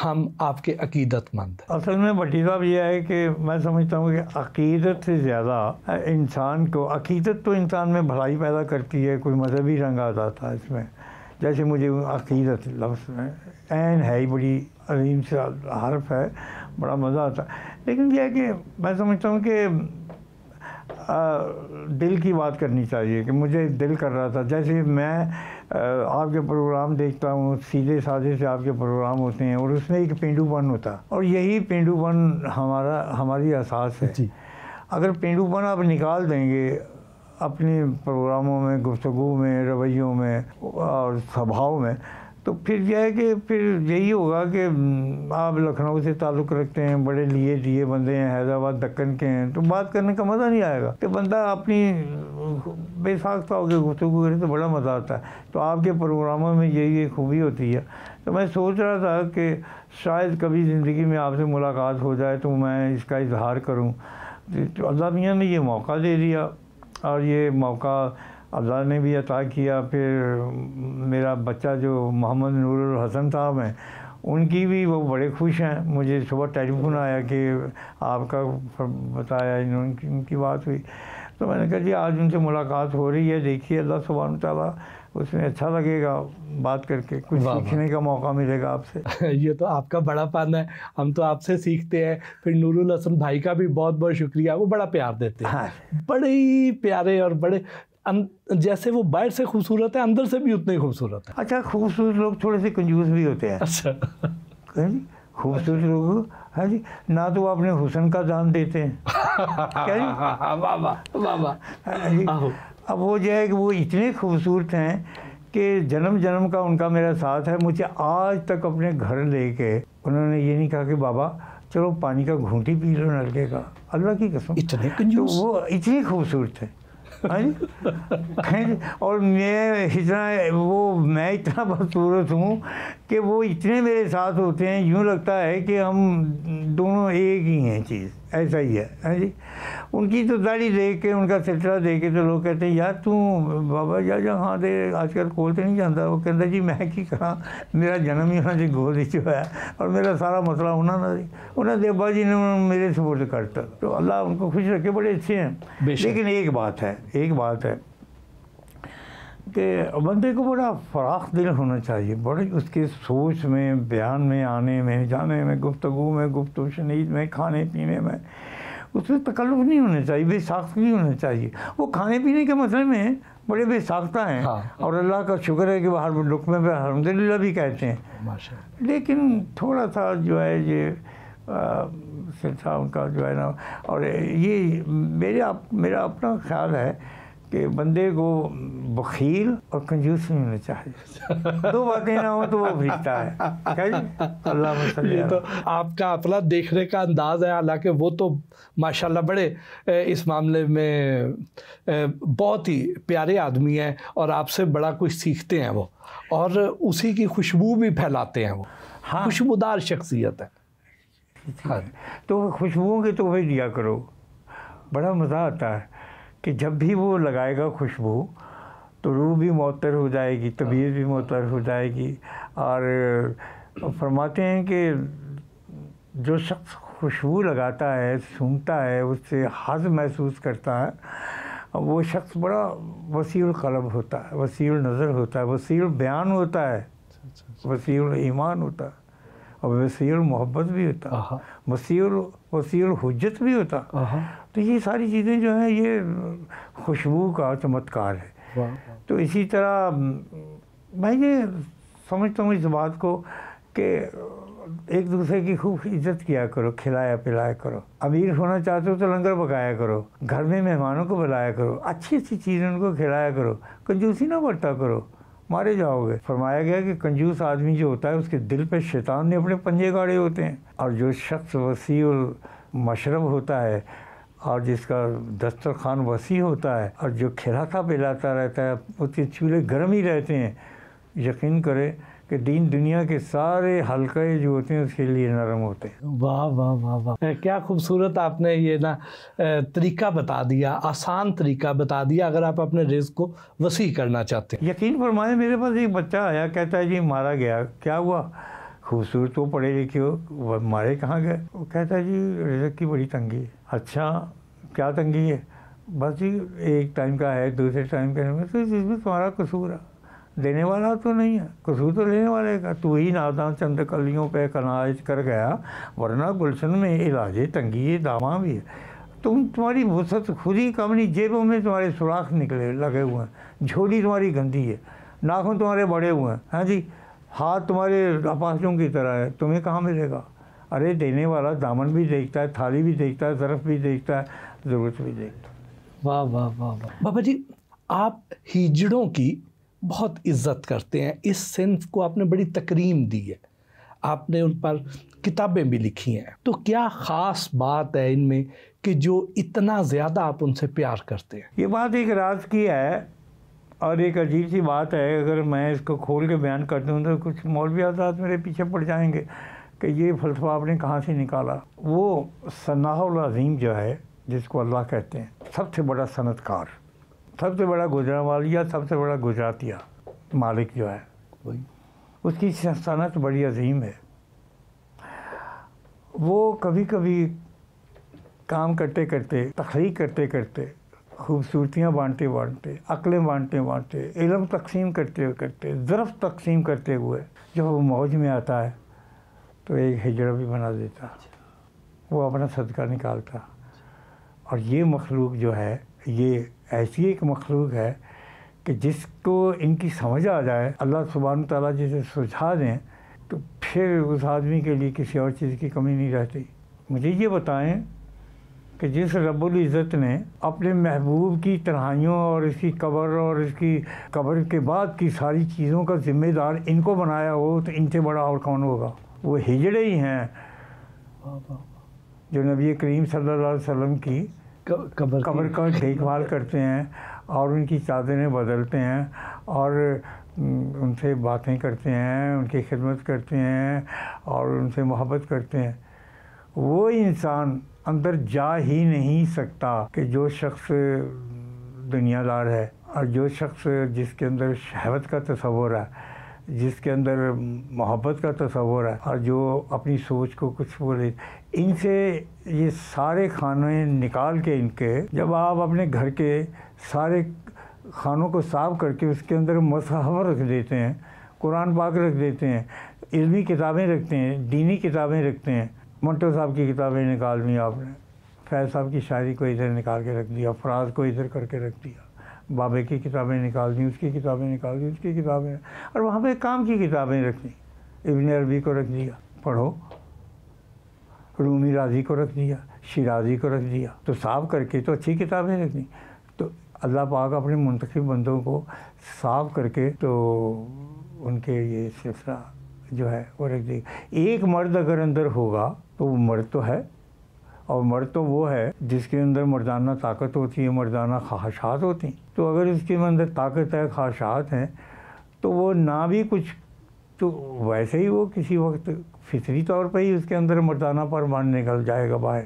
हम आपके अकीदतमंद। असल में भट्टी साहब ये है कि मैं समझता हूँ कि अकीदत से ज़्यादा इंसान को, अकीदत तो इंसान में भलाई पैदा करती है, कोई मजहबी रंग आ जाता है इसमें। जैसे मुझे अकीदत लफ्ज़ में ऐन है ही बड़ी अजीम से हर्फ है, बड़ा मज़ा आता है। लेकिन यह है कि मैं समझता हूँ कि दिल की बात करनी चाहिए कि मुझे दिल कर रहा था। जैसे मैं आपके प्रोग्राम देखता हूँ, सीधे साधे से आपके प्रोग्राम होते हैं और उसमें एक पेंडूपन होता है और यही पेंडूपन हमारी एहसास है। अगर पेंडूपन आप निकाल देंगे अपने प्रोग्रामों में, गुफ्तगू में, रवैयों में और स्वभाव में, तो फिर यह है कि फिर यही होगा कि आप लखनऊ से ताल्लुक़ रखते हैं, बड़े लिए बंदे हैं, हैदराबाद दक्कन के हैं, तो बात करने का मज़ा नहीं आएगा। कि बंदा अपनी बेसाख्ता होकर गुफ्तगू करे तो बड़ा मज़ा आता है। तो आपके प्रोग्रामों में यही खूबी होती है। तो मैं सोच रहा था कि शायद कभी ज़िंदगी में आपसे मुलाकात हो जाए तो मैं इसका इजहार करूँ। तो अल्लाह मियाँ ने ये मौका दे दिया और ये मौका अल्लाह ने भी अता किया। फिर मेरा बच्चा जो मोहम्मद नूरुल हसन साहब हैं, उनकी भी वो बड़े खुश हैं। मुझे सुबह टेलीफोन आया कि आपका बताया, उनकी बात हुई, तो मैंने कहा जी आज उनसे मुलाकात हो रही है, देखिए अल्लाह सुब्हान तआला उसमें अच्छा लगेगा, बात करके कुछ सीखने का मौका मिलेगा आपसे। ये तो आपका बड़ापन है, हम तो आपसे सीखते हैं। फिर नूरुल हसन भाई का भी बहुत बहुत शुक्रिया, वो बड़ा प्यार देते हैं। हाँ। बड़े ही प्यारे और बड़े जैसे वो बाहर से खूबसूरत है, अंदर से भी उतने खूबसूरत है। अच्छा, खूबसूरत लोग थोड़े से कंजूस भी होते हैं। अच्छा, खूबसूरत लोग है जी, ना तो वो अपने हुस्न का दाम देते हैं क्या जी? वाह। अब वो जो है कि वो इतने खूबसूरत हैं कि जन्म जन्म का उनका मेरा साथ है। मुझे आज तक अपने घर लेके उन्होंने ये नहीं कहा कि बाबा चलो पानी का घूंटी पी लो नलके का, अल्लाह की कसम। इतने कंजूस। तो वो इतनी खूबसूरत है और मैं इतना बदसूरत हूँ कि वो इतने मेरे साथ होते हैं, यूँ लगता है कि हम दोनों एक ही हैं चीज़, ऐसा ही है जी। उनकी तो दाढ़ी देख के, उनका सिलसिला देख के तो लोग कहते हैं यार तू बाबा जा हाँ दे आजकल खोलते नहीं जाता। वो कहता जी मैं की करा, मेरा जन्म ही उन्होंने गोद जो है और मेरा सारा मसला उन्होंने अब्बा जी ने मेरे सपोर्ट करता। तो अल्लाह उनको खुश रखे, बड़े अच्छे हैं। लेकिन एक बात है कि बंदे को बड़ा फराख दिल होना चाहिए, बड़े उसके सोच में, बयान में, आने में, जाने में, गुफ्तगू में, गुफ्तगू शनीद में, खाने पीने में, उसमें तकल्लुफ़ नहीं होना चाहिए, बेसाख्ता नहीं होना चाहिए। वो खाने पीने के मसले में बड़े बेसाख्ता हैं। हाँ। और अल्लाह का शुक्र है कि वो हर लुक़मे पे अल्हम्दुलिल्लाह भी कहते हैं माशाअल्लाह। लेकिन थोड़ा सा जो है ये सिलसिला उनका जो है ना, और ये मेरा अपना ख्याल है कि बंदे को बखील और कंजूस नहीं होना चाहिए। दो बातें ना हो तो वो फरिश्ता है क्या जी? अल्लाह। ये तो आपका अपना देखने का अंदाज़ है, हालांकि वो तो माशाल्लाह बड़े इस मामले में बहुत ही प्यारे आदमी हैं और आपसे बड़ा कुछ सीखते हैं वो, और उसी की खुशबू भी फैलाते हैं वो। हाँ, खुशबूदार शख्सियत है। हाँ, तो खुशबुओं के तोहफे दिया करो, बड़ा मज़ा आता है कि जब भी वो लगाएगा खुशबू तो रूह भी मुअत्तर हो जाएगी, तबीयत भी मुअत्तर हो जाएगी। और फरमाते हैं कि जो शख्स खुशबू लगाता है, सूंघता है, उससे हज़ महसूस करता है, वो शख्स बड़ा वसीउल क़ल्ब होता है, वसीउल नज़र होता है, वसीउल बयान होता है, वसीउल ईमान होता है और वसीउल मोहब्बत भी होता है, वसीउल हुज्जत भी होता है। तो ये सारी चीज़ें जो हैं ये खुशबू का चमत्कार है। तो इसी तरह मैं ये समझता हूँ इस बात को कि एक दूसरे की खूब इज्जत किया करो, खिलाया पिलाया करो। अमीर होना चाहते हो तो लंगर पकाया करो, घर में मेहमानों को बुलाया करो, अच्छी अच्छी चीज़ें उनको खिलाया करो, कंजूसी ना बरता करो, मारे जाओगे। फरमाया गया कि कंजूस आदमी जो होता है उसके दिल पे शैतान ने अपने पंजे गाड़े होते हैं। और जो शख्स वसीउल मशरब होता है और जिसका दस्तरखान वसी होता है और जो खिलाता पिलाता रहता है, उसके चूल्हे गर्म ही रहते हैं, यकीन करें कि दीन दुनिया के सारे हल्के जो होते हैं उसके लिए नरम होते हैं। वाह वाह वाह वाह, क्या खूबसूरत आपने ये ना तरीका बता दिया, आसान तरीका बता दिया अगर आप अपने रिज़्क़ को वसी करना चाहते हैं। यकीन फरमाएं, मेरे पास एक बच्चा आया, कहता है जी मारा गया। क्या हुआ? खूबसूरत हो, पढ़े लिखे हो, वो मारे कहाँ गए? वो कहता जी रिज़्क की बड़ी तंगी है। अच्छा क्या तंगी है? बस जी एक टाइम का है, दूसरे टाइम का नहीं, तो इसमें तुम्हारा कसूर है, देने वाला तो नहीं है, कसूर तो लेने वाले का। तू ही नादान चंद कलियों पे कनाज कर गया, वरना गुलशन में इलाजे तंगी दामा भी है। तुम्हारी वसत खुद ही कम नहीं, जेबों में तुम्हारे सुराख निकले लगे हुए हैं, झोली तुम्हारी गंदी है, नाखून तुम्हारे बड़े हुए हैं, हाँ जी, हाथ तुम्हारे अपासों की तरह है, तुम्हें कहाँ मिलेगा? अरे देने वाला दामन भी देखता है, थाली भी देखता है, ज़रफ़ भी देखता है, ज़रूरत भी देखता है। वाह वाह वाह वाह। बाबा जी, आप हिजड़ों की बहुत इज्जत करते हैं, इस सिन्फ को आपने बड़ी तकरीम दी है, आपने उन पर किताबें भी लिखी हैं, तो क्या ख़ास बात है इनमें कि जो इतना ज़्यादा आप उनसे प्यार करते हैं? ये बात एक राज की है और एक अजीब सी बात है। अगर मैं इसको खोल के बयान कर दूँ तो कुछ मौलवी हज़रात मेरे पीछे पड़ जाएंगे कि ये फ़लसफ़ा आपने कहाँ से निकाला। वो सनाहुल अज़ीम जो है, जिसको अल्लाह कहते हैं, सबसे बड़ा सनतकार, सबसे बड़ा गुजरावालिया, सबसे बड़ा गुजरातिया मालिक जो है, वही उसकी सनत बड़ी अजीम है। वो कभी कभी काम करते करते, तख्लीक करते करते, खूबसूरतियाँ बांटते बांटते, अक्लें बांटते बांटते, इल्म तकसीम करते करते, ज़रफ़ तकसीम करते हुए जब वो मौज में आता है तो एक हिजड़ा भी बना देता, वो अपना सदका निकालता। और ये मखलूक जो है, ये ऐसी एक मखलूक है कि जिसको इनकी समझ आ जाए, अल्लाह सुब्हान तआला जिसे सुझा दें, तो फिर उस आदमी के लिए किसी और चीज़ की कमी नहीं रहती। मुझे ये बताएं कि जिस रब्बुल इज़्ज़त ने अपने महबूब की तन्हाइयों और इसकी कब्र और इसकी कब्र के बाद की सारी चीज़ों का ज़िम्मेदार इनको बनाया हो, तो इनसे बड़ा और कौन होगा? वो हिजड़े ही हैं जो नबी करीम सल्लल्लाहु अलैहि वसल्लम की कब्र का देखभाल करते हैं और उनकी चादरें बदलते हैं और उनसे बातें करते हैं, उनकी खिदमत करते हैं और उनसे मोहब्बत करते हैं। वो इंसान अंदर जा ही नहीं सकता कि जो शख्स दुनियादार है और जो शख्स जिसके अंदर शहवत का तसव्वुर है, जिसके अंदर मोहब्बत का तसव्वुर है और जो अपनी सोच को कुछ बोले, इनसे ये सारे खाने निकाल के इनके, जब आप अपने घर के सारे खानों को साफ़ करके उसके अंदर मसहफ़ रख देते हैं, कुरान पाक रख देते हैं, इल्मी किताबें रखते हैं, दीनी किताबें रखते हैं, मंटो साहब की किताबें निकाल दी आपने, फैज़ साहब की शायरी को इधर निकाल के रख दिया, फराज को इधर करके रख दिया, बाबे की किताबें निकाल दी, उसकी किताबें निकाल दी, उसकी किताबें, और वहाँ पे काम की किताबें रख दी, इब्न अरबी को रख दिया, पढ़ो, रूमी राजी को रख दिया, शिराजी को रख दिया, तो साफ़ करके तो अच्छी किताबें रख दी। तो अल्लाह पाक अपने मुंतखब बंदों को साफ़ करके तो उनके ये सिलसिला जो है वो रख दी। एक मर्द अगर अंदर होगा तो वो मर्द तो है, और मर्द तो वो है जिसके अंदर मर्दाना ताकत होती है, मर्दाना ख्वाहिशात होती हैं। तो अगर इसके अंदर ताकत है, ख्वाहिशात हैं, तो वो ना भी कुछ, तो वैसे ही वो किसी वक्त फितरी तौर पर ही उसके अंदर मर्दाना परमान निकल जाएगा बाहर,